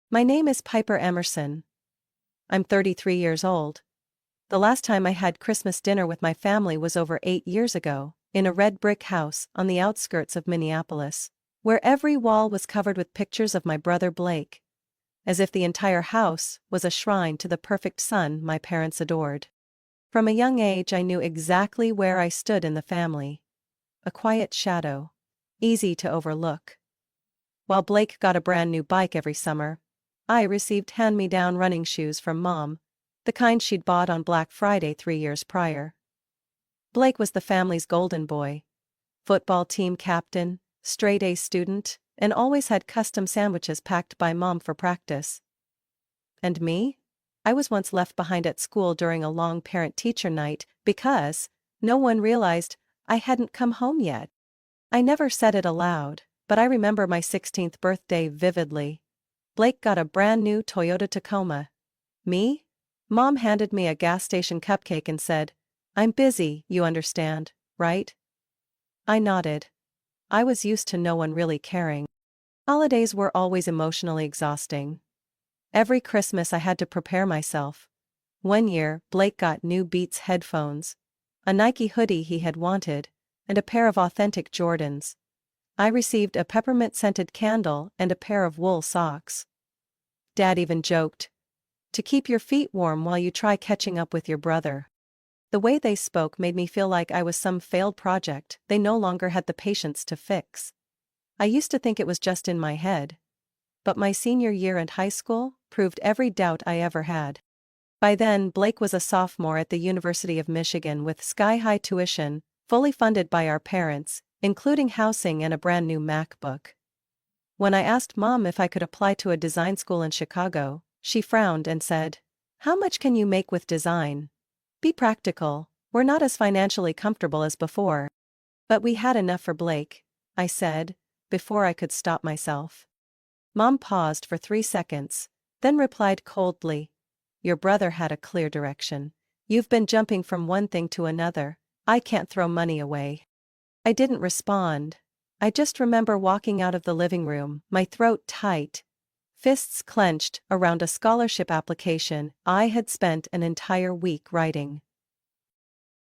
My name is Piper Emerson. I'm 33 years old. The last time I had Christmas dinner with my family was over 8 years ago, in a red brick house on the outskirts of Minneapolis, where every wall was covered with pictures of my brother Blake, as if the entire house was a shrine to the perfect son my parents adored. From a young age I knew exactly where I stood in the family. A quiet shadow. Easy to overlook. While Blake got a brand new bike every summer, I received hand-me-down running shoes from Mom, the kind she'd bought on Black Friday 3 years prior. Blake was the family's golden boy. Football team captain, straight-A student, and always had custom sandwiches packed by Mom for practice. And me? I was once left behind at school during a long parent-teacher night because no one realized I hadn't come home yet. I never said it aloud, but I remember my 16th birthday vividly. Blake got a brand new Toyota Tacoma. Me? Mom handed me a gas station cupcake and said, "I'm busy, you understand, right?" I nodded. I was used to no one really caring. Holidays were always emotionally exhausting. Every Christmas I had to prepare myself. One year, Blake got new Beats headphones, a Nike hoodie he had wanted, and a pair of authentic Jordans. I received a peppermint-scented candle and a pair of wool socks. Dad even joked, "To keep your feet warm while you try catching up with your brother." The way they spoke made me feel like I was some failed project they no longer had the patience to fix. I used to think it was just in my head. But my senior year in high school proved every doubt I ever had. By then, Blake was a sophomore at the University of Michigan with sky-high tuition, fully funded by our parents, including housing and a brand new MacBook. When I asked Mom if I could apply to a design school in Chicago, she frowned and said, "How much can you make with design? Be practical, we're not as financially comfortable as before." But we had enough for Blake, I said, before I could stop myself. Mom paused for 3 seconds, then replied coldly, "Your brother had a clear direction. You've been jumping from one thing to another. I can't throw money away." I didn't respond. I just remember walking out of the living room, my throat tight, fists clenched around a scholarship application I had spent an entire week writing.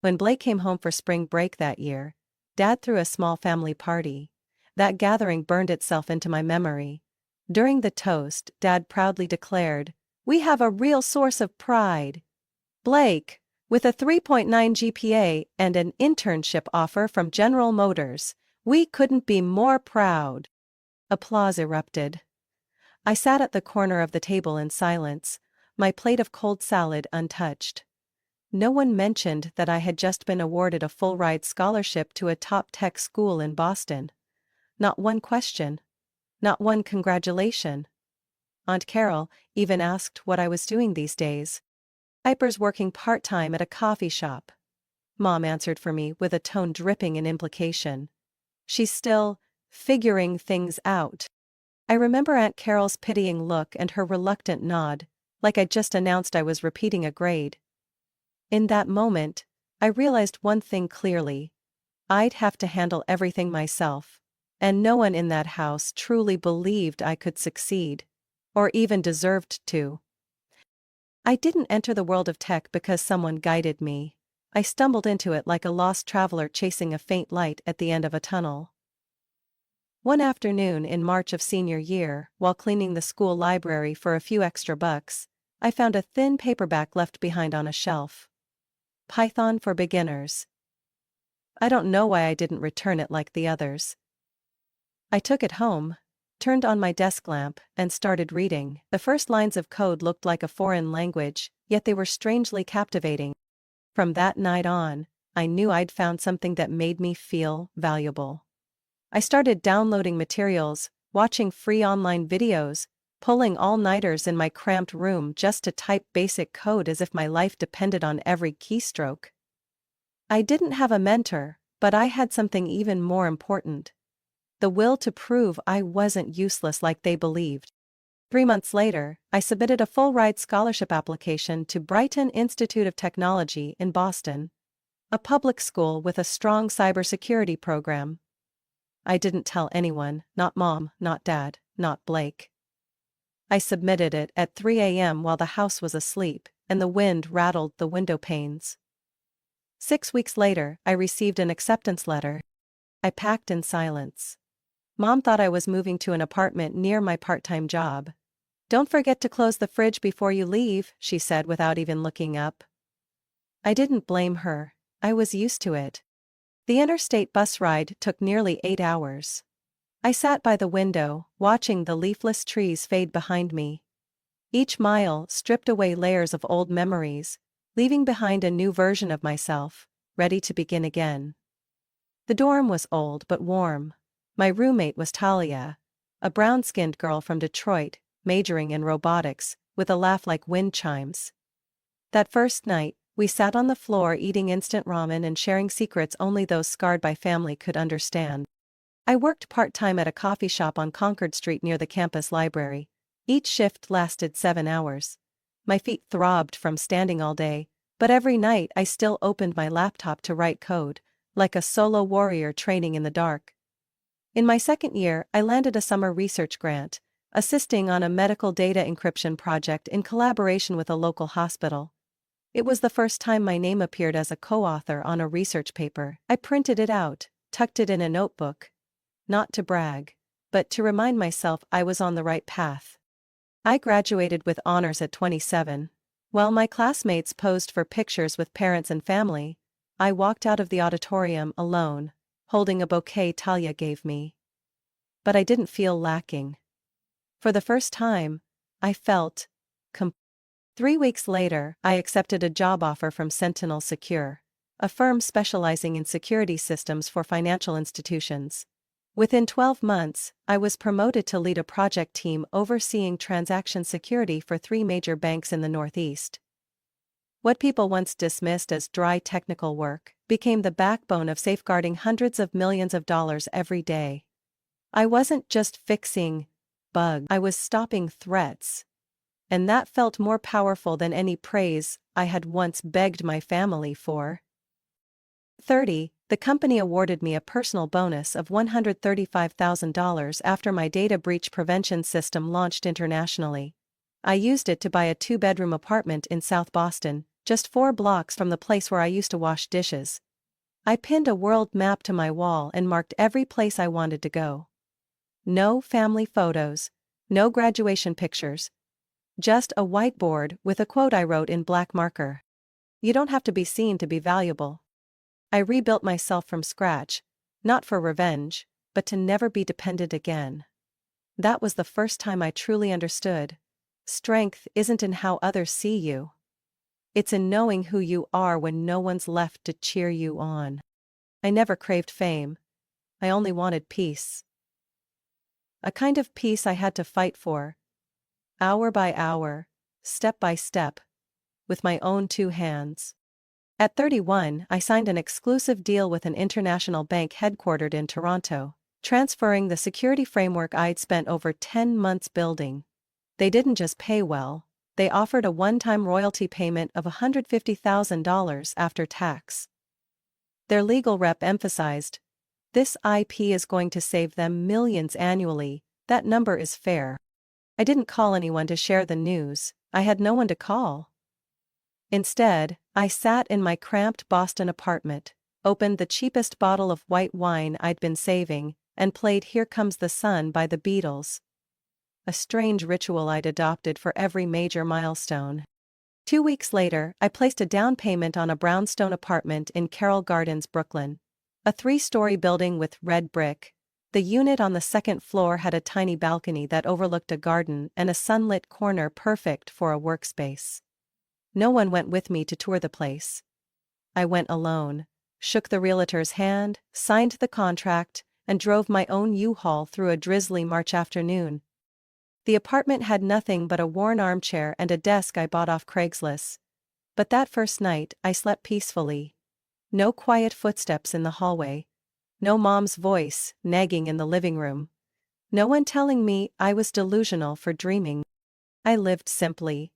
When Blake came home for spring break that year, Dad threw a small family party. That gathering burned itself into my memory. During the toast, Dad proudly declared, "We have a real source of pride. Blake, with a 3.9 GPA and an internship offer from General Motors, we couldn't be more proud." Applause erupted. I sat at the corner of the table in silence, my plate of cold salad untouched. No one mentioned that I had just been awarded a full-ride scholarship to a top tech school in Boston. Not one question. Not one congratulation. Aunt Carol even asked what I was doing these days. "Piper's working part-time at a coffee shop." Mom answered for me with a tone dripping in implication. "She's still figuring things out." I remember Aunt Carol's pitying look and her reluctant nod, like I'd just announced I was repeating a grade. In that moment, I realized one thing clearly. I'd have to handle everything myself, and no one in that house truly believed I could succeed, or even deserved to. I didn't enter the world of tech because someone guided me. I stumbled into it like a lost traveler chasing a faint light at the end of a tunnel. One afternoon in March of senior year, while cleaning the school library for a few extra bucks, I found a thin paperback left behind on a shelf. Python for Beginners. I don't know why I didn't return it like the others. I took it home, turned on my desk lamp, and started reading. The first lines of code looked like a foreign language, yet they were strangely captivating. From that night on, I knew I'd found something that made me feel valuable. I started downloading materials, watching free online videos, pulling all-nighters in my cramped room just to type basic code as if my life depended on every keystroke. I didn't have a mentor, but I had something even more important. The will to prove I wasn't useless like they believed. 3 months later, I submitted a full-ride scholarship application to Brighton Institute of Technology in Boston, a public school with a strong cybersecurity program. I didn't tell anyone, not Mom, not Dad, not Blake. I submitted it at 3 a.m. while the house was asleep, and the wind rattled the window panes. 6 weeks later, I received an acceptance letter. I packed in silence. Mom thought I was moving to an apartment near my part-time job. "Don't forget to close the fridge before you leave," she said without even looking up. I didn't blame her. I was used to it. The interstate bus ride took nearly 8 hours. I sat by the window, watching the leafless trees fade behind me. Each mile stripped away layers of old memories, leaving behind a new version of myself, ready to begin again. The dorm was old but warm. My roommate was Talia, a brown-skinned girl from Detroit, majoring in robotics, with a laugh like wind chimes. That first night, we sat on the floor eating instant ramen and sharing secrets only those scarred by family could understand. I worked part-time at a coffee shop on Concord Street near the campus library. Each shift lasted 7 hours. My feet throbbed from standing all day, but every night I still opened my laptop to write code, like a solo warrior training in the dark. In my second year, I landed a summer research grant, assisting on a medical data encryption project in collaboration with a local hospital. It was the first time my name appeared as a co-author on a research paper. I printed it out, tucked it in a notebook. Not to brag, but to remind myself I was on the right path. I graduated with honors at 27. While my classmates posed for pictures with parents and family, I walked out of the auditorium alone, holding a bouquet Talia gave me. But I didn't feel lacking. For the first time, I felt complete. 3 weeks later, I accepted a job offer from Sentinel Secure, a firm specializing in security systems for financial institutions. Within 12 months, I was promoted to lead a project team overseeing transaction security for 3 major banks in the Northeast. What people once dismissed as dry technical work became the backbone of safeguarding hundreds of millions of dollars every day. I wasn't just fixing bugs, I was stopping threats. And that felt more powerful than any praise I had once begged my family for. 30. The company awarded me a personal bonus of $135,000 after my data breach prevention system launched internationally. I used it to buy a 2-bedroom apartment in South Boston, just 4 blocks from the place where I used to wash dishes. I pinned a world map to my wall and marked every place I wanted to go. No family photos, no graduation pictures. Just a whiteboard with a quote I wrote in black marker. "You don't have to be seen to be valuable." I rebuilt myself from scratch, not for revenge, but to never be dependent again. That was the first time I truly understood. Strength isn't in how others see you. It's in knowing who you are when no one's left to cheer you on. I never craved fame. I only wanted peace. A kind of peace I had to fight for. Hour by hour, step by step, with my own 2 hands. At 31, I signed an exclusive deal with an international bank headquartered in Toronto, transferring the security framework I'd spent over 10 months building. They didn't just pay well, they offered a one-time royalty payment of $150,000 after tax. Their legal rep emphasized, "This IP is going to save them millions annually, that number is fair." I didn't call anyone to share the news, I had no one to call. Instead, I sat in my cramped Boston apartment, opened the cheapest bottle of white wine I'd been saving, and played "Here Comes the Sun" by the Beatles. A strange ritual I'd adopted for every major milestone. 2 weeks later, I placed a down payment on a brownstone apartment in Carroll Gardens, Brooklyn. A 3-story building with red brick. The unit on the second floor had a tiny balcony that overlooked a garden and a sunlit corner perfect for a workspace. No one went with me to tour the place. I went alone, shook the realtor's hand, signed the contract, and drove my own U-Haul through a drizzly March afternoon. The apartment had nothing but a worn armchair and a desk I bought off Craigslist. But that first night, I slept peacefully. No quiet footsteps in the hallway. No mom's voice nagging in the living room. No one telling me I was delusional for dreaming. I lived simply.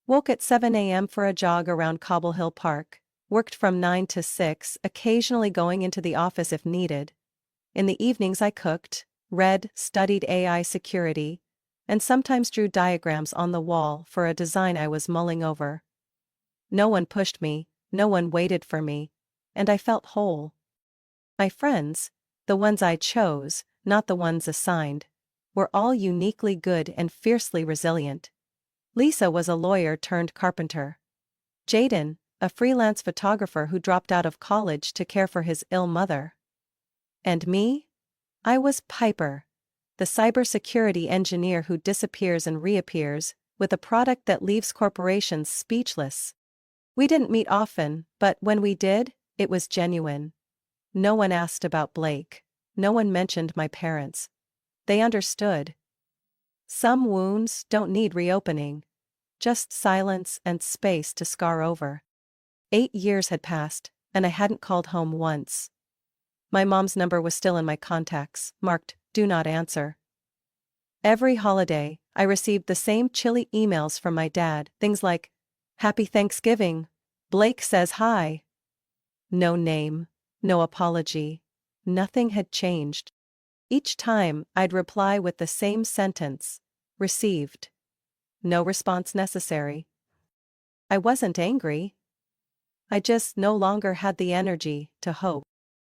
Woke at 7 a.m. for a jog around Cobble Hill Park, worked from 9 to 6, occasionally going into the office if needed. In the evenings I cooked, read, studied AI security, and sometimes drew diagrams on the wall for a design I was mulling over. No one pushed me, no one waited for me, and I felt whole. My friends, the ones I chose, not the ones assigned, were all uniquely good and fiercely resilient. Lisa was a lawyer turned carpenter. Jaden, a freelance photographer who dropped out of college to care for his ill mother. And me? I was Piper, the cybersecurity engineer who disappears and reappears, with a product that leaves corporations speechless. We didn't meet often, but when we did, it was genuine. No one asked about Blake. No one mentioned my parents. They understood. Some wounds don't need reopening. Just silence and space to scar over. 8 years had passed, and I hadn't called home once. My mom's number was still in my contacts, marked, "Do not answer." Every holiday, I received the same chilly emails from my dad, things like, "Happy Thanksgiving. Blake says hi." No name, no apology. Nothing had changed. Each time, I'd reply with the same sentence, "Received." No response necessary. I wasn't angry. I just no longer had the energy to hope.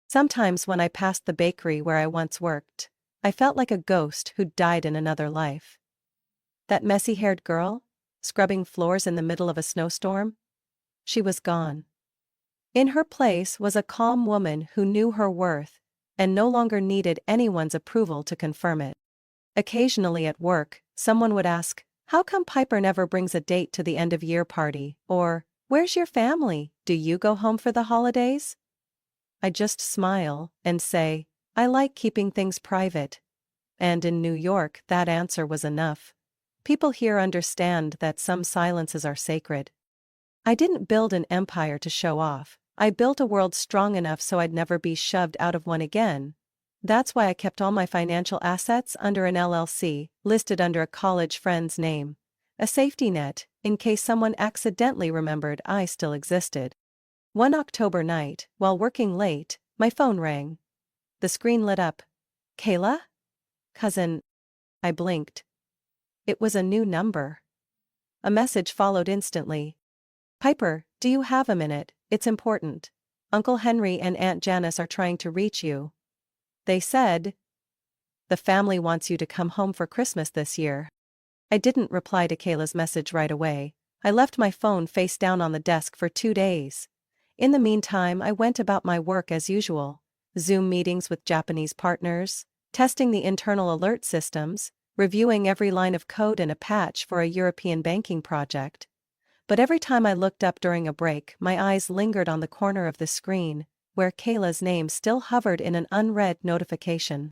Sometimes when I passed the bakery where I once worked, I felt like a ghost who'd died in another life. That messy-haired girl, scrubbing floors in the middle of a snowstorm? She was gone. In her place was a calm woman who knew her worth and no longer needed anyone's approval to confirm it. Occasionally at work, someone would ask, "How come Piper never brings a date to the end-of-year party?" Or, "Where's your family? Do you go home for the holidays?" I just smile and say, "I like keeping things private." And in New York, that answer was enough. People here understand that some silences are sacred. I didn't build an empire to show off. I built a world strong enough so I'd never be shoved out of one again. That's why I kept all my financial assets under an LLC, listed under a college friend's name. A safety net, in case someone accidentally remembered I still existed. One October night, while working late, my phone rang. The screen lit up. "Kayla? Cousin." I blinked. It was a new number. A message followed instantly. "Piper, do you have a minute? It's important. Uncle Henry and Aunt Janice are trying to reach you. They said, the family wants you to come home for Christmas this year." I didn't reply to Kayla's message right away. I left my phone face down on the desk for 2 days. In the meantime, I went about my work as usual. Zoom meetings with Japanese partners, testing the internal alert systems, reviewing every line of code in a patch for a European banking project. But every time I looked up during a break, my eyes lingered on the corner of the screen, where Kayla's name still hovered in an unread notification.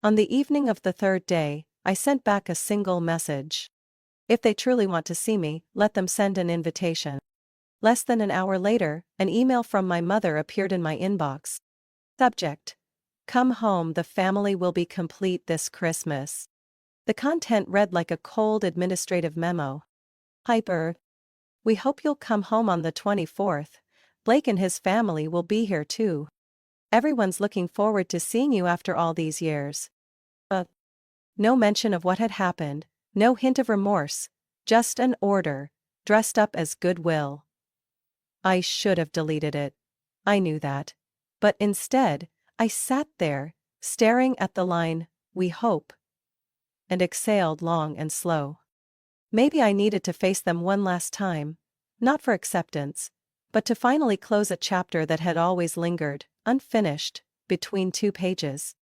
On the evening of the 3rd day, I sent back a single message. "If they truly want to see me, let them send an invitation." Less than an hour later, an email from my mother appeared in my inbox. Subject: "Come home, the family will be complete this Christmas." The content read like a cold administrative memo. "Piper, we hope you'll come home on the 24th. Blake and his family will be here too. Everyone's looking forward to seeing you after all these years." No mention of what had happened, no hint of remorse, just an order, dressed up as goodwill. I should have deleted it. I knew that. But instead, I sat there, staring at the line, "We hope," and exhaled long and slow. Maybe I needed to face them one last time, not for acceptance, but to finally close a chapter that had always lingered, unfinished, between 2 pages.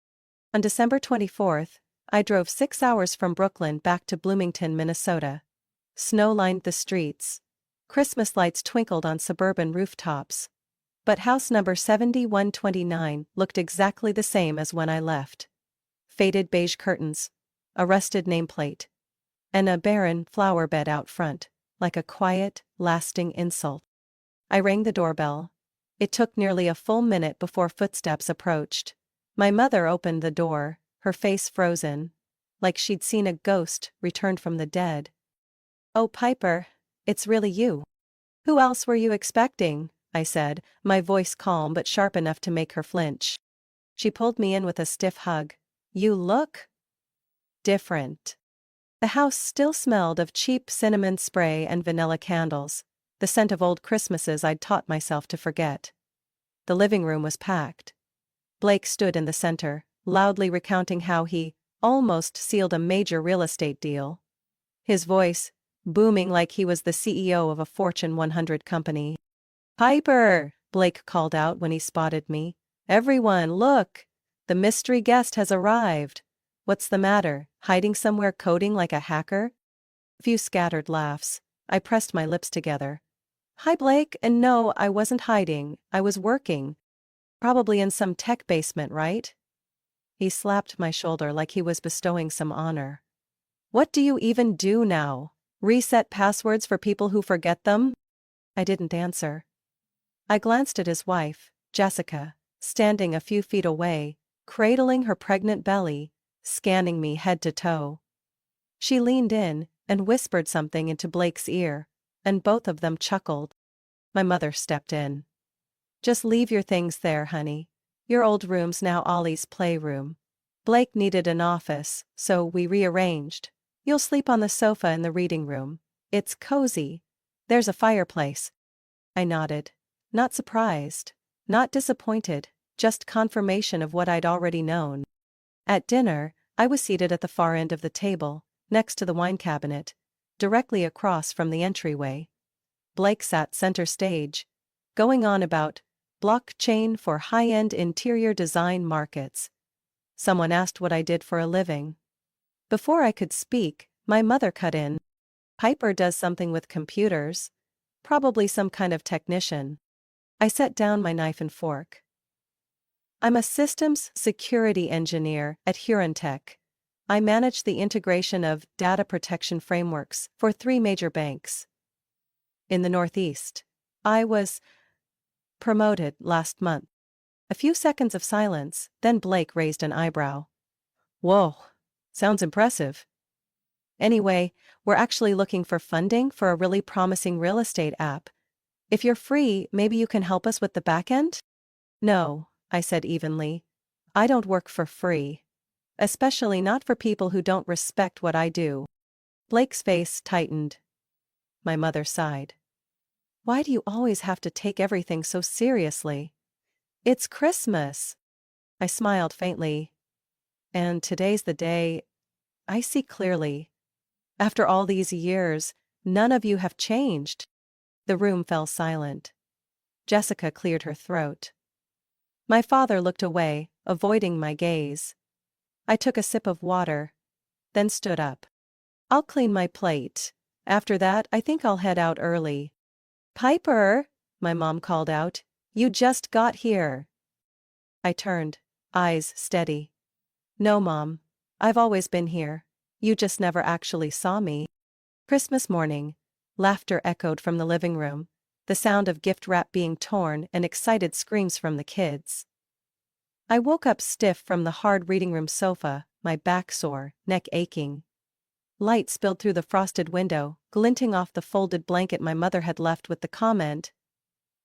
On December 24th, I drove 6 hours from Brooklyn back to Bloomington, Minnesota. Snow lined the streets. Christmas lights twinkled on suburban rooftops. But house number 7129 looked exactly the same as when I left. Faded beige curtains, a rusted nameplate, and a barren flower bed out front, like a quiet, lasting insult. I rang the doorbell. It took nearly a full minute before footsteps approached. My mother opened the door, her face frozen, like she'd seen a ghost returned from the dead. "Oh, Piper, it's really you. Who else were you expecting?" I said, my voice calm but sharp enough to make her flinch. She pulled me in with a stiff hug. "You look different." The house still smelled of cheap cinnamon spray and vanilla candles, the scent of old Christmases I'd taught myself to forget. The living room was packed. Blake stood in the center, loudly recounting how he almost sealed a major real estate deal. His voice booming like he was the CEO of a Fortune 100 company. "Piper!" Blake called out when he spotted me. "Everyone, look! The mystery guest has arrived. What's the matter, hiding somewhere coding like a hacker?" A few scattered laughs. I pressed my lips together. "Hi, Blake, and no, I wasn't hiding, I was working. Probably in some tech basement, right?" He slapped my shoulder like he was bestowing some honor. "What do you even do now? Reset passwords for people who forget them?" I didn't answer. I glanced at his wife, Jessica, standing a few feet away, cradling her pregnant belly, scanning me head to toe. She leaned in and whispered something into Blake's ear, and both of them chuckled. My mother stepped in. "Just leave your things there, honey. Your old room's now Ollie's playroom. Blake needed an office, so we rearranged. You'll sleep on the sofa in the reading room. It's cozy. There's a fireplace." I nodded. Not surprised, not disappointed, just confirmation of what I'd already known. At dinner, I was seated at the far end of the table, next to the wine cabinet, directly across from the entryway. Blake sat center stage, going on about blockchain for high-end interior design markets. Someone asked what I did for a living. Before I could speak, my mother cut in. "Piper does something with computers. Probably some kind of technician." I set down my knife and fork. "I'm a systems security engineer at Huron. I manage the integration of data protection frameworks for 3 major banks in the Northeast. I was promoted last month." A few seconds of silence, then Blake raised an eyebrow. "Whoa, sounds impressive. Anyway, we're actually looking for funding for a really promising real estate app. If you're free, maybe you can help us with the back end?" "No," I said evenly. "I don't work for free. Especially not for people who don't respect what I do." Blake's face tightened. My mother sighed. "Why do you always have to take everything so seriously? It's Christmas." I smiled faintly. "And today's the day I see clearly. After all these years, none of you have changed." The room fell silent. Jessica cleared her throat. My father looked away, avoiding my gaze. I took a sip of water, then stood up. "I'll clean my plate. After that, I think I'll head out early." "Piper!" my mom called out. "You just got here." I turned, eyes steady. "No, Mom. I've always been here. You just never actually saw me." Christmas morning. Laughter echoed from the living room, the sound of gift wrap being torn and excited screams from the kids. I woke up stiff from the hard reading room sofa, my back sore, neck aching. Light spilled through the frosted window, glinting off the folded blanket my mother had left with the comment,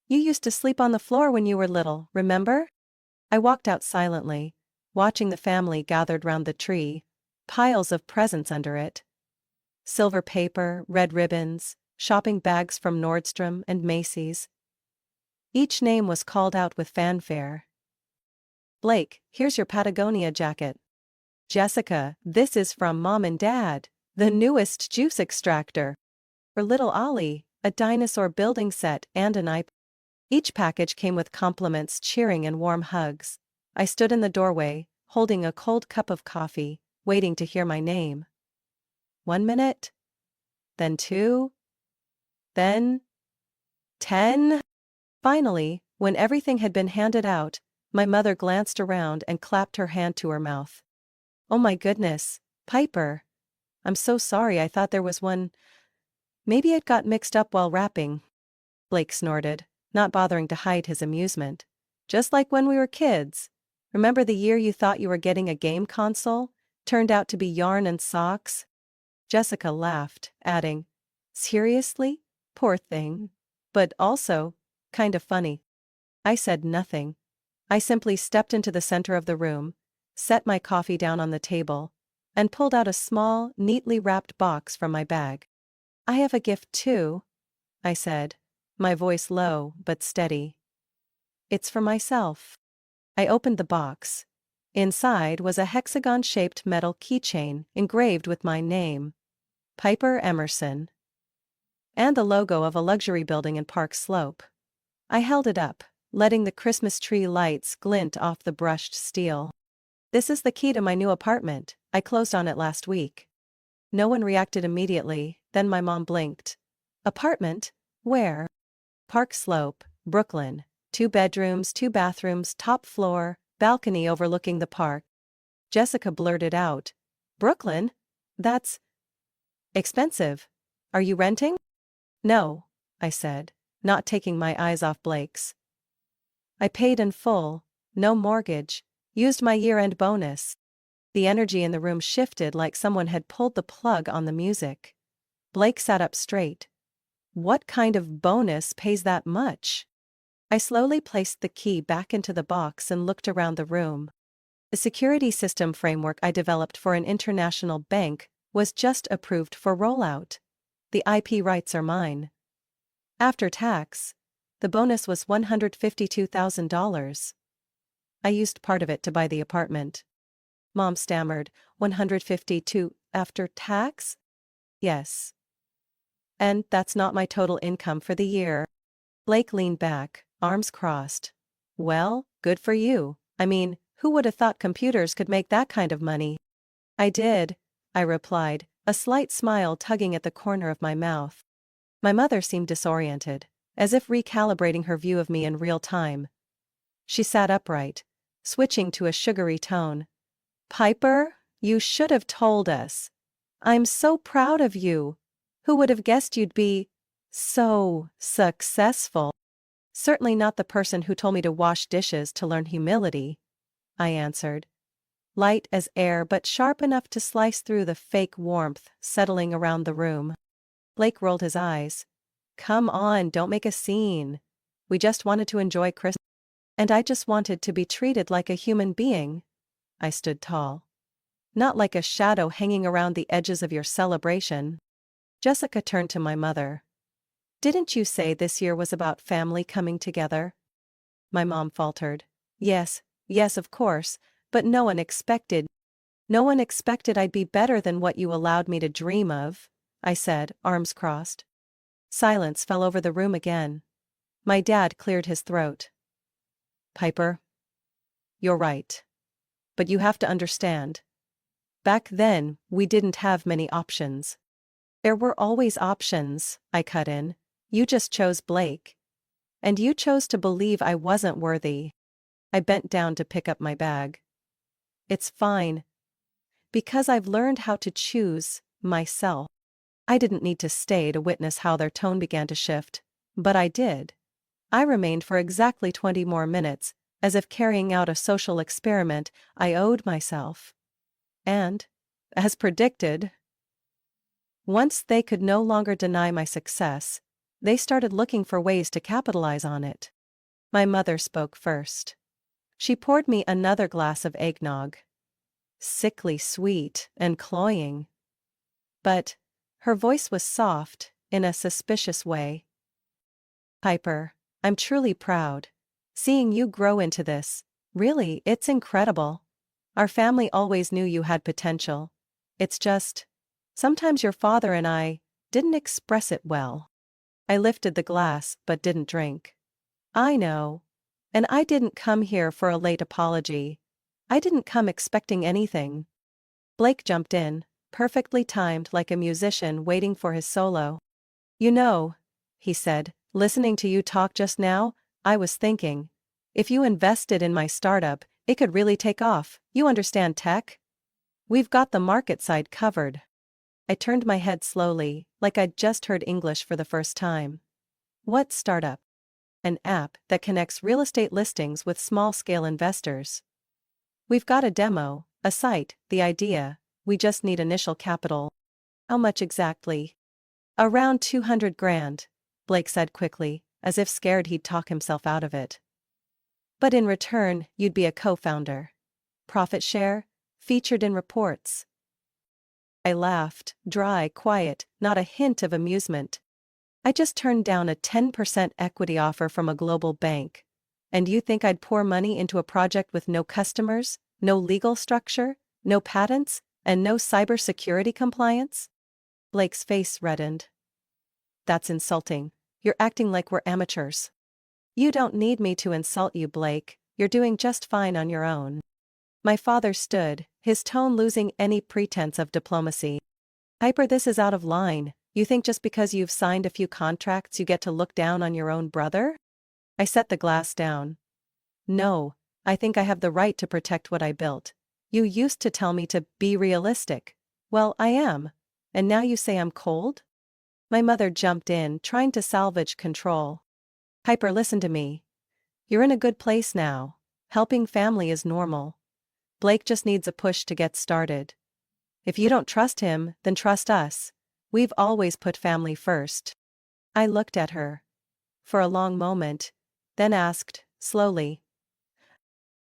"You used to sleep on the floor when you were little, remember?" I walked out silently, watching the family gathered round the tree, piles of presents under it. Silver paper, red ribbons, shopping bags from Nordstrom and Macy's. Each name was called out with fanfare. "Blake, here's your Patagonia jacket." "Jessica, this is from Mom and Dad, the newest juice extractor." For little Ollie, a dinosaur building set and an iPad. Each package came with compliments, cheering and warm hugs. I stood in the doorway, holding a cold cup of coffee, waiting to hear my name. 1 minute, then 2, then 10. Finally, when everything had been handed out, my mother glanced around and clapped her hand to her mouth. "Oh my goodness, Piper. I'm so sorry, I thought there was one. Maybe it got mixed up while wrapping." Blake snorted, not bothering to hide his amusement. "Just like when we were kids. Remember the year you thought you were getting a game console? Turned out to be yarn and socks?" Jessica laughed, adding, "Seriously? Poor thing. But also, kind of funny." I said nothing. I simply stepped into the center of the room, set my coffee down on the table, and pulled out a small, neatly wrapped box from my bag. "I have a gift too," I said, my voice low but steady. "It's for myself." I opened the box. Inside was a hexagon-shaped metal keychain engraved with my name, Piper Emerson, and the logo of a luxury building in Park Slope. I held it up, letting the Christmas tree lights glint off the brushed steel. "This is the key to my new apartment. I closed on it last week." No one reacted immediately, then my mom blinked. "Apartment? Where?" "Park Slope, Brooklyn. 2 bedrooms, 2 bathrooms, top floor, balcony overlooking the park." Jessica blurted out. "Brooklyn? That's expensive. Are you renting?" "No," I said, not taking my eyes off Blake's. "I paid in full, no mortgage, used my year-end bonus." The energy in the room shifted like someone had pulled the plug on the music. Blake sat up straight. "What kind of bonus pays that much?" I slowly placed the key back into the box and looked around the room. The security system framework I developed for an international bank was just approved for rollout. The IP rights are mine. After tax, the bonus was $152,000. I used part of it to buy the apartment. Mom stammered, "152 after tax?" "Yes. And that's not my total income for the year." Blake leaned back, arms crossed. "Well, good for you. I mean, who would have thought computers could make that kind of money?" "I did," I replied, a slight smile tugging at the corner of my mouth. My mother seemed disoriented, as if recalibrating her view of me in real time. She sat upright, switching to a sugary tone. "Piper, you should have told us. I'm so proud of you. Who would have guessed you'd be so successful?" "Certainly not the person who told me to wash dishes to learn humility," I answered. Light as air but sharp enough to slice through the fake warmth settling around the room. Blake rolled his eyes. "Come on, don't make a scene. We just wanted to enjoy Christmas." "And I just wanted to be treated like a human being." I stood tall. "Not like a shadow hanging around the edges of your celebration." Jessica turned to my mother. "Didn't you say this year was about family coming together?" My mom faltered. Yes, of course, but no one expected I'd be better than what you allowed me to dream of," I said, arms crossed. Silence fell over the room again. My dad cleared his throat. "Piper, you're right. But you have to understand. Back then, we didn't have many options." "There were always options," I cut in. "You just chose Blake. And you chose to believe I wasn't worthy." I bent down to pick up my bag. "It's fine. Because I've learned how to choose myself." I didn't need to stay to witness how their tone began to shift, but I did. I remained for exactly 20 more minutes, as if carrying out a social experiment I owed myself. And, as predicted, once they could no longer deny my success, they started looking for ways to capitalize on it. My mother spoke first. She poured me another glass of eggnog. Sickly sweet and cloying. But her voice was soft, in a suspicious way. "Piper, I'm truly proud. Seeing you grow into this, really, it's incredible. Our family always knew you had potential. It's just, sometimes your father and I didn't express it well." I lifted the glass but didn't drink. "I know. And I didn't come here for a late apology. I didn't come expecting anything." Blake jumped in, perfectly timed like a musician waiting for his solo. "You know," he said, "listening to you talk just now, I was thinking, if you invested in my startup, it could really take off. You understand tech? We've got the market side covered." I turned my head slowly, like I'd just heard English for the first time. "What startup?" "An app that connects real estate listings with small-scale investors. We've got a demo, a site, the idea, we just need initial capital." "How much exactly?" "Around 200 grand, Blake said quickly, as if scared he'd talk himself out of it. "But in return, you'd be a co-founder. Profit share, featured in reports." I laughed, dry, quiet, not a hint of amusement. I just turned down a 10% equity offer from a global bank. And you think I'd pour money into a project with no customers, no legal structure, no patents, and no cybersecurity compliance? Blake's face reddened. That's insulting. You're acting like we're amateurs. You don't need me to insult you, Blake. You're doing just fine on your own. My father stood, his tone losing any pretense of diplomacy. Piper, this is out of line. You think just because you've signed a few contracts you get to look down on your own brother? I set the glass down. No, I think I have the right to protect what I built. You used to tell me to be realistic. Well, I am. And now you say I'm cold? My mother jumped in, trying to salvage control. Piper, listen to me. You're in a good place now. Helping family is normal. Blake just needs a push to get started. If you don't trust him, then trust us. We've always put family first. I looked at her for a long moment, then asked, slowly,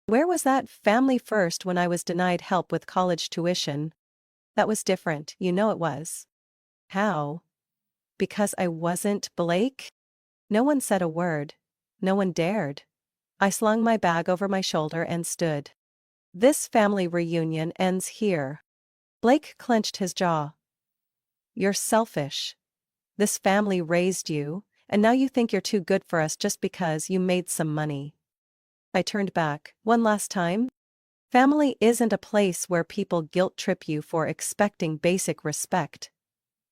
where was that family first when I was denied help with college tuition? That was different, you know it was. How? Because I wasn't Blake? No one said a word. No one dared. I slung my bag over my shoulder and stood. This family reunion ends here. Blake clenched his jaw. You're selfish. This family raised you, and now you think you're too good for us just because you made some money. I turned back. One last time. Family isn't a place where people guilt-trip you for expecting basic respect.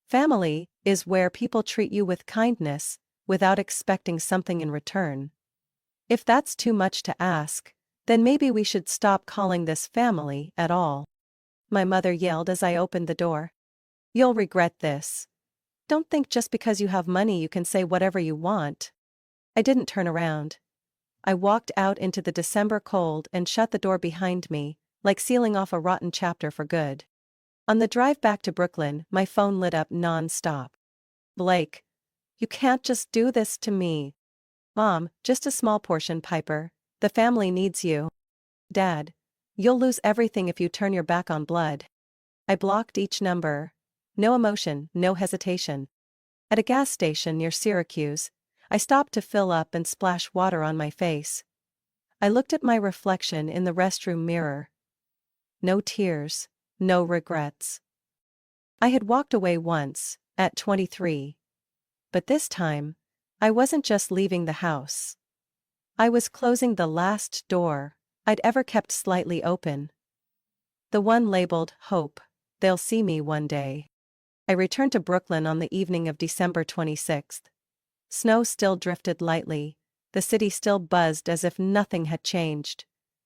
Family is where people treat you with kindness, without expecting something in return. If that's too much to ask, then maybe we should stop calling this family at all. My mother yelled as I opened the door. You'll regret this. Don't think just because you have money you can say whatever you want. I didn't turn around. I walked out into the December cold and shut the door behind me, like sealing off a rotten chapter for good. On the drive back to Brooklyn, my phone lit up non-stop. Blake, you can't just do this to me. Mom, just a small portion, Piper. The family needs you. Dad, you'll lose everything if you turn your back on blood. I blocked each number. No emotion, no hesitation. At a gas station near Syracuse, I stopped to fill up and splash water on my face. I looked at my reflection in the restroom mirror. No tears, no regrets. I had walked away once, at 23. But this time, I wasn't just leaving the house. I was closing the last door I'd ever kept slightly open. The one labeled Hope. They'll see me one day. I returned to Brooklyn on the evening of December 26th. Snow still drifted lightly, the city still buzzed as if nothing had changed.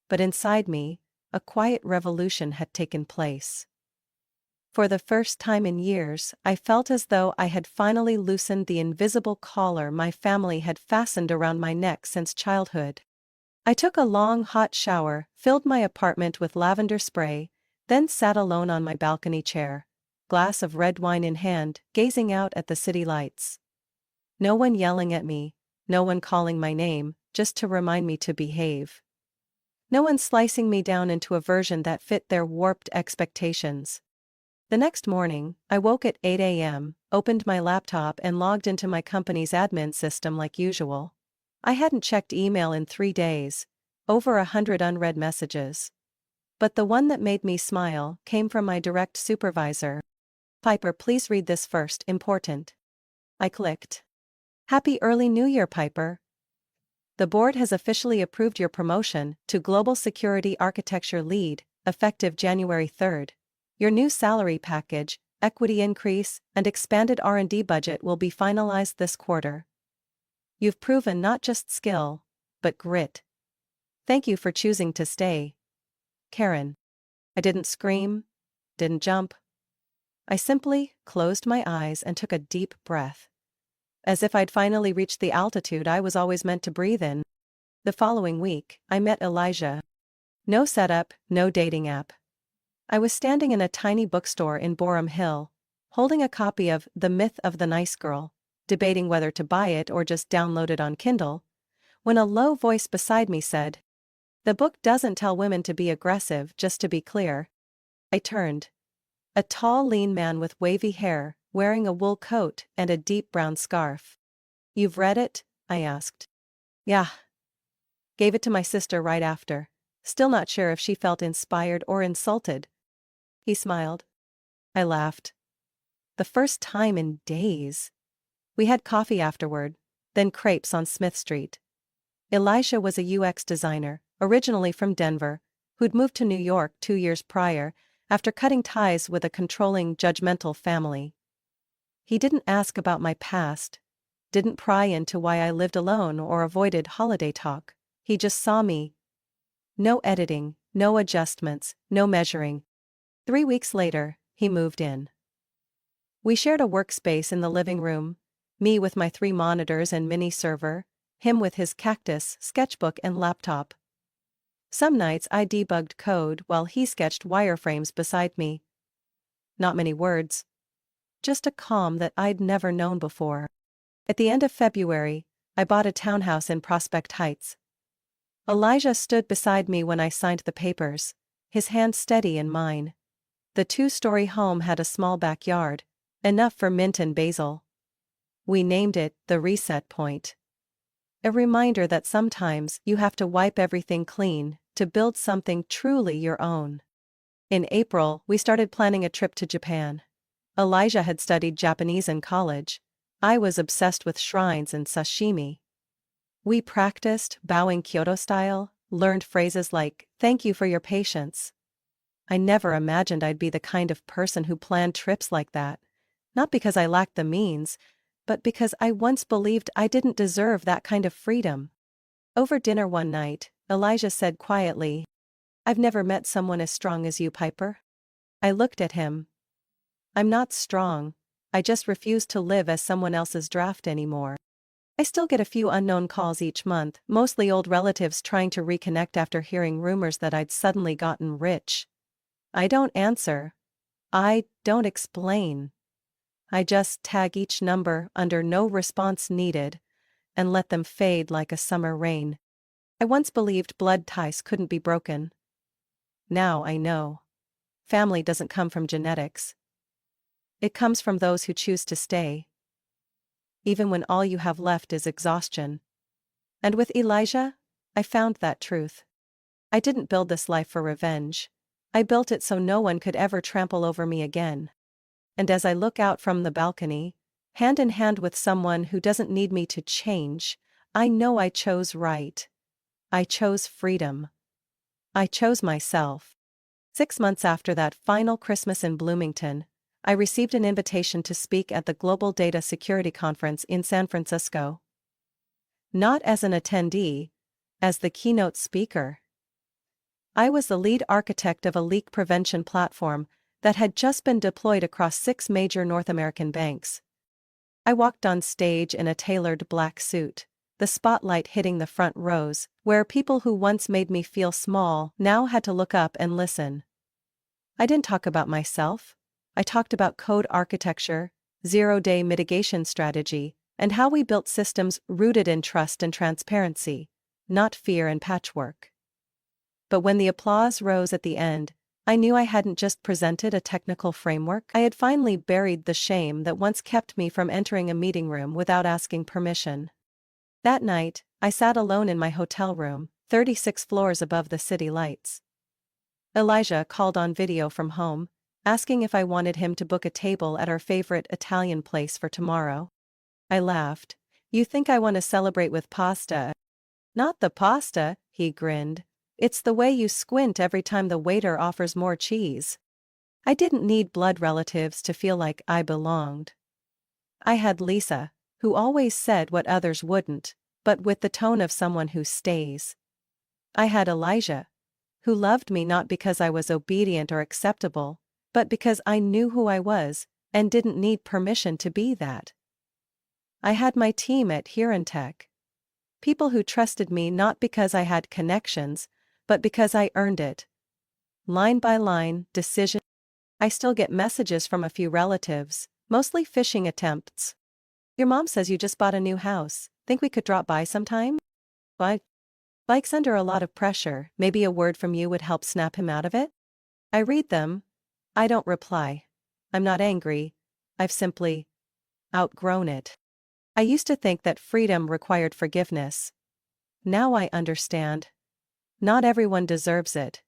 But inside me, a quiet revolution had taken place. For the first time in years, I felt as though I had finally loosened the invisible collar my family had fastened around my neck since childhood. I took a long hot shower, filled my apartment with lavender spray, then sat alone on my balcony chair, glass of red wine in hand, gazing out at the city lights. No one yelling at me, no one calling my name, just to remind me to behave. No one slicing me down into a version that fit their warped expectations. The next morning, I woke at 8 a.m., opened my laptop and logged into my company's admin system like usual. I hadn't checked email in 3 days, over 100 unread messages. But the one that made me smile came from my direct supervisor. Piper, please read this first, important. I clicked. Happy early New Year, Piper. The board has officially approved your promotion to Global Security Architecture Lead, effective January 3rd. Your new salary package, equity increase, and expanded R&D budget will be finalized this quarter. You've proven not just skill, but grit. Thank you for choosing to stay. Karen. I didn't scream, didn't jump. I simply closed my eyes and took a deep breath. As if I'd finally reached the altitude I was always meant to breathe in. The following week, I met Elijah. No setup, no dating app. I was standing in a tiny bookstore in Borum Hill, holding a copy of The Myth of the Nice Girl, debating whether to buy it or just download it on Kindle, when a low voice beside me said, "The book doesn't tell women to be aggressive, just to be clear." I turned. A tall, lean man with wavy hair, wearing a wool coat and a deep brown scarf. "You've read it?" I asked. "Yeah. Gave it to my sister right after. Still not sure if she felt inspired or insulted." He smiled. I laughed. The first time in days. We had coffee afterward, then crepes on Smith Street. Elijah was a UX designer, originally from Denver, who'd moved to New York 2 years prior, after cutting ties with a controlling, judgmental family. He didn't ask about my past, didn't pry into why I lived alone or avoided holiday talk. He just saw me. No editing, no adjustments, no measuring. 3 weeks later, he moved in. We shared a workspace in the living room, me with my 3 monitors and mini server, him with his cactus, sketchbook and laptop. Some nights I debugged code while he sketched wireframes beside me. Not many words. Just a calm that I'd never known before. At the end of February, I bought a townhouse in Prospect Heights. Elijah stood beside me when I signed the papers, his hand steady in mine. The 2-story home had a small backyard, enough for mint and basil. We named it the Reset Point. A reminder that sometimes you have to wipe everything clean to build something truly your own. In April, we started planning a trip to Japan. Elijah had studied Japanese in college. I was obsessed with shrines and sashimi. We practiced, bowing Kyoto style, learned phrases like, "Thank you for your patience." I never imagined I'd be the kind of person who planned trips like that. Not because I lacked the means, but because I once believed I didn't deserve that kind of freedom. Over dinner one night, Elijah said quietly, "I've never met someone as strong as you, Piper." I looked at him. "I'm not strong. I just refuse to live as someone else's draft anymore." I still get a few unknown calls each month, mostly old relatives trying to reconnect after hearing rumors that I'd suddenly gotten rich. I don't answer. I don't explain. I just tag each number under "no response needed" and let them fade like a summer rain. I once believed blood ties couldn't be broken. Now I know. Family doesn't come from genetics. It comes from those who choose to stay, even when all you have left is exhaustion. And with Elijah, I found that truth. I didn't build this life for revenge. I built it so no one could ever trample over me again. And as I look out from the balcony, hand in hand with someone who doesn't need me to change, I know I chose right. I chose freedom. I chose myself. 6 months after that final Christmas in Bloomington, I received an invitation to speak at the Global Data Security Conference in San Francisco. Not as an attendee, as the keynote speaker. I was the lead architect of a leak prevention platform that had just been deployed across 6 major North American banks. I walked on stage in a tailored black suit, the spotlight hitting the front rows, where people who once made me feel small now had to look up and listen. I didn't talk about myself. I talked about code architecture, zero-day mitigation strategy, and how we built systems rooted in trust and transparency, not fear and patchwork. But when the applause rose at the end, I knew I hadn't just presented a technical framework. I had finally buried the shame that once kept me from entering a meeting room without asking permission. That night, I sat alone in my hotel room, 36 floors above the city lights. Elijah called on video from home, asking if I wanted him to book a table at our favorite Italian place for tomorrow. I laughed. "You think I want to celebrate with pasta?" "Not the pasta," he grinned. "It's the way you squint every time the waiter offers more cheese." I didn't need blood relatives to feel like I belonged. I had Lisa, who always said what others wouldn't, but with the tone of someone who stays. I had Elijah, who loved me not because I was obedient or acceptable, but because I knew who I was, and didn't need permission to be that. I had my team at Tech. People who trusted me not because I had connections, but because I earned it. Line by line, decision. I still get messages from a few relatives, mostly phishing attempts. "Your mom says you just bought a new house. Think we could drop by sometime?" "What?" "Mike's under a lot of pressure. Maybe a word from you would help snap him out of it?" I read them. I don't reply. I'm not angry. I've simply outgrown it. I used to think that freedom required forgiveness. Now I understand. Not everyone deserves it.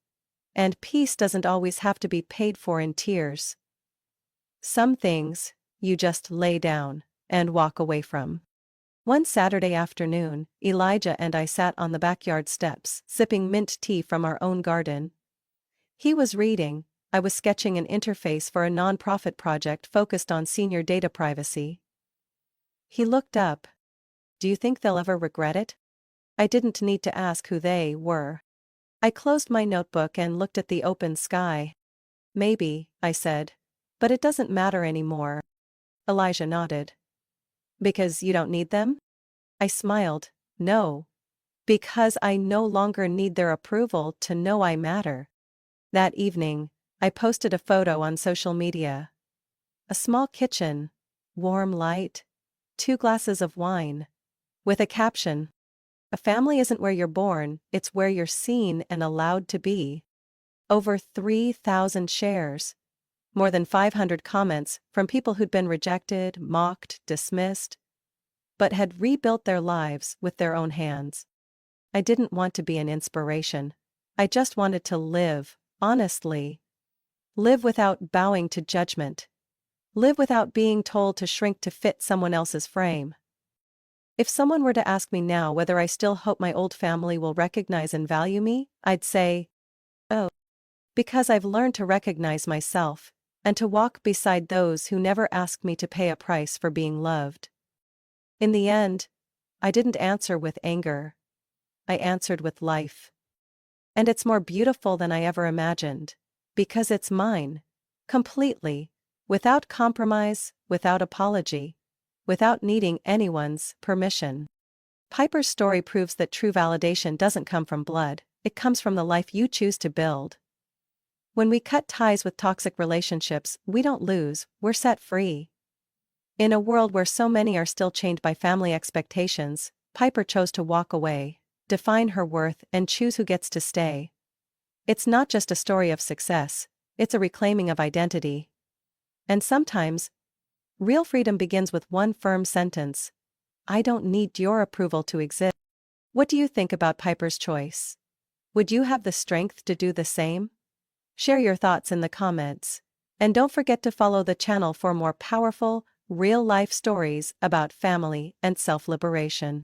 And peace doesn't always have to be paid for in tears. Some things, you just lay down and walk away from. One Saturday afternoon, Elijah and I sat on the backyard steps, sipping mint tea from our own garden. He was reading, I was sketching an interface for a nonprofit project focused on senior data privacy. He looked up. Do you think they'll ever regret it? I didn't need to ask who they were. I closed my notebook and looked at the open sky. Maybe, I said. But it doesn't matter anymore. Elijah nodded. Because you don't need them? I smiled. No. Because I no longer need their approval to know I matter. That evening, I posted a photo on social media. A small kitchen, warm light, 2 glasses of wine. With a caption. A family isn't where you're born, it's where you're seen and allowed to be. Over 3,000 shares. More than 500 comments from people who'd been rejected, mocked, dismissed, but had rebuilt their lives with their own hands. I didn't want to be an inspiration. I just wanted to live, honestly. Live without bowing to judgment. Live without being told to shrink to fit someone else's frame. If someone were to ask me now whether I still hope my old family will recognize and value me, I'd say, oh. Because I've learned to recognize myself, and to walk beside those who never ask me to pay a price for being loved. In the end, I didn't answer with anger. I answered with life. And it's more beautiful than I ever imagined, because it's mine, completely, without compromise, without apology, without needing anyone's permission. Piper's story proves that true validation doesn't come from blood, it comes from the life you choose to build. When we cut ties with toxic relationships, we don't lose, we're set free. In a world where so many are still chained by family expectations, Piper chose to walk away, define her worth, and choose who gets to stay. It's not just a story of success, it's a reclaiming of identity. And sometimes, real freedom begins with one firm sentence. I don't need your approval to exist. What do you think about Piper's choice? Would you have the strength to do the same? Share your thoughts in the comments. And don't forget to follow the channel for more powerful, real-life stories about family and self-liberation.